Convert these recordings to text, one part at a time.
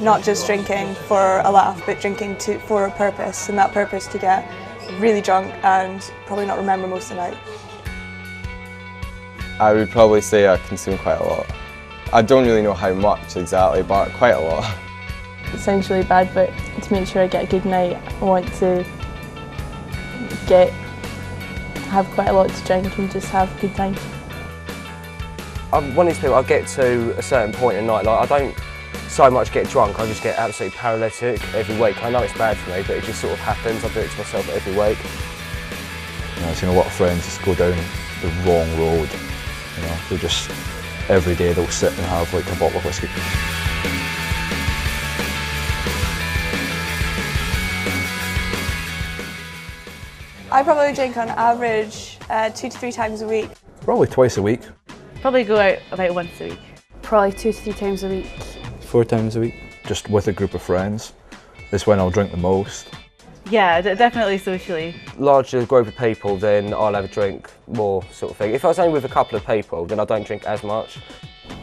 not just drinking for a laugh, but drinking for a purpose, and that purpose to get really drunk and probably not remember most of the night. I would probably say I consume quite a lot. I don't really know how much exactly, but quite a lot. It sounds really bad, but to make sure I get a good night, I want to have quite a lot to drink and just have a good time. I'm one of these people, I get to a certain point in the night, like I don't so much get drunk, I just get absolutely paralytic every week. I know it's bad for me, but it just sort of happens. I do it to myself every week. You know, I've seen a lot of friends just go down the wrong road. You know, they just, every day they'll sit and have like a bottle of whiskey. I probably drink on average 2 to 3 times a week. Probably twice a week. Probably go out about once a week. Probably 2 to 3 times a week. 4 times a week. Just with a group of friends. It's when I'll drink the most. Yeah, definitely socially. Larger group of people, then I'll have a drink more, sort of thing. If I was only with a couple of people, then I don't drink as much.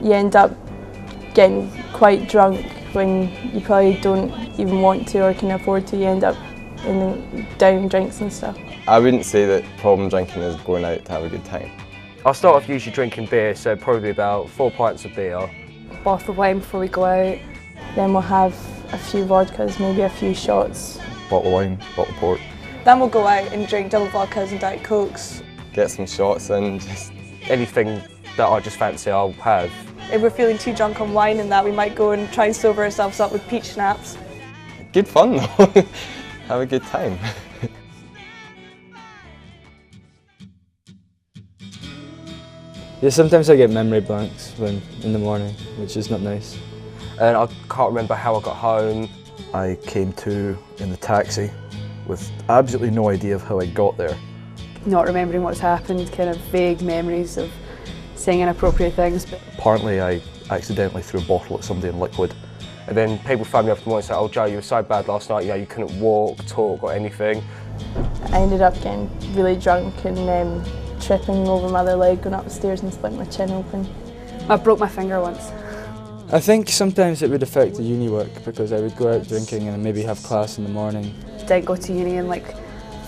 You end up getting quite drunk when you probably don't even want to or can afford to. You end up in down drinks and stuff. I wouldn't say that problem drinking is going out to have a good time. I start off usually drinking beer, so probably about 4 pints of beer. A bottle of wine before we go out. Then we'll have a few vodkas, maybe a few shots. Bottle of wine, bottle of port. Then we'll go out and drink double vodkas and Diet Cokes. Get some shots in, just anything that I just fancy I'll have. If we're feeling too drunk on wine and that, we might go and try and sober ourselves up with peach schnapps. good fun though. Have a good time. Yeah, sometimes I get memory blanks in the morning, which is not nice. And I can't remember how I got home. I came to in the taxi with absolutely no idea of how I got there. Not remembering what's happened, kind of vague memories of saying inappropriate things. But Apparently I accidentally threw a bottle at somebody in liquid. And then people phone me up in the morning and say, "Oh Joe, you were so bad last night, you know, you couldn't walk, talk or anything." I ended up getting really drunk and tripping over my other leg, going up the stairs and splitting my chin open. I broke my finger once. I think sometimes it would affect the uni work because I would go out drinking and maybe have class in the morning. Didn't go to uni in like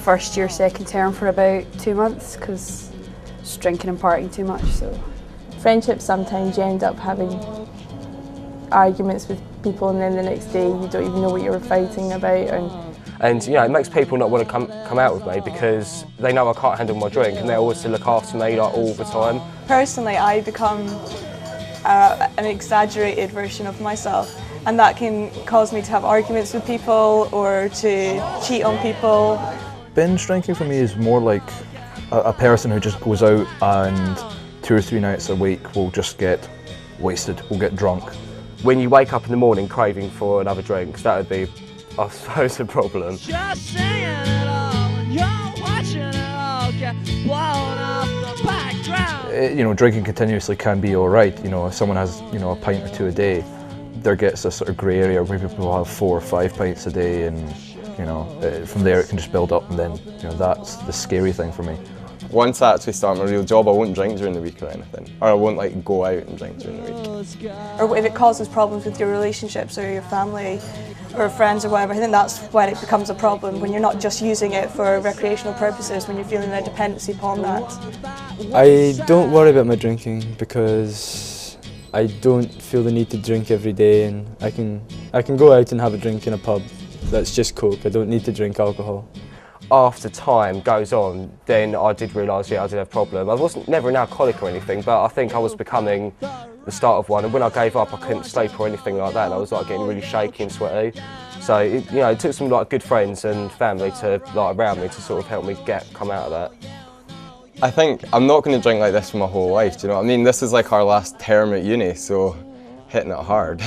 first year, second term for about 2 months because just drinking and partying too much. So Friendships, sometimes you end up having arguments with people and then the next day you don't even know what you were fighting about. And you know, it makes people not want to come out with me because they know I can't handle my drink and they're always to look after me like all the time. Personally, I become an exaggerated version of myself, and that can cause me to have arguments with people or to cheat on people. Binge drinking for me is more like a person who just goes out and 2 or 3 nights a week will just get wasted, will get drunk. When you wake up in the morning craving for another drink, that would be, I suppose, a problem. Just singing it all and you're watching it all get blown off the background. You know, drinking continuously can be all right. You know, if someone has, you know, a pint or 2 a day, there gets a sort of grey area where people have 4 or 5 pints a day, and you know, from there it can just build up, and then you know that's the scary thing for me. Once I actually start my real job, I won't drink during the week or anything, or I won't like go out and drink during the week. Or if it causes problems with your relationships or your family or friends or whatever, I think that's when it becomes a problem, when you're not just using it for recreational purposes, when you're feeling a dependency upon that. I don't worry about my drinking because I don't feel the need to drink every day, and I can go out and have a drink in a pub. That's just Coke. I don't need to drink alcohol. After time goes on, then I did realise, yeah, I did have a problem. I wasn't never an alcoholic or anything, but I think I was becoming the start of one. And when I gave up, I couldn't sleep or anything like that. And I was like getting really shaky and sweaty. So it, you know, it took some like good friends and family to like around me to sort of help me come out of that. I think I'm not going to drink like this for my whole life. Do you know what I mean? This is like our last term at uni, so hitting it hard.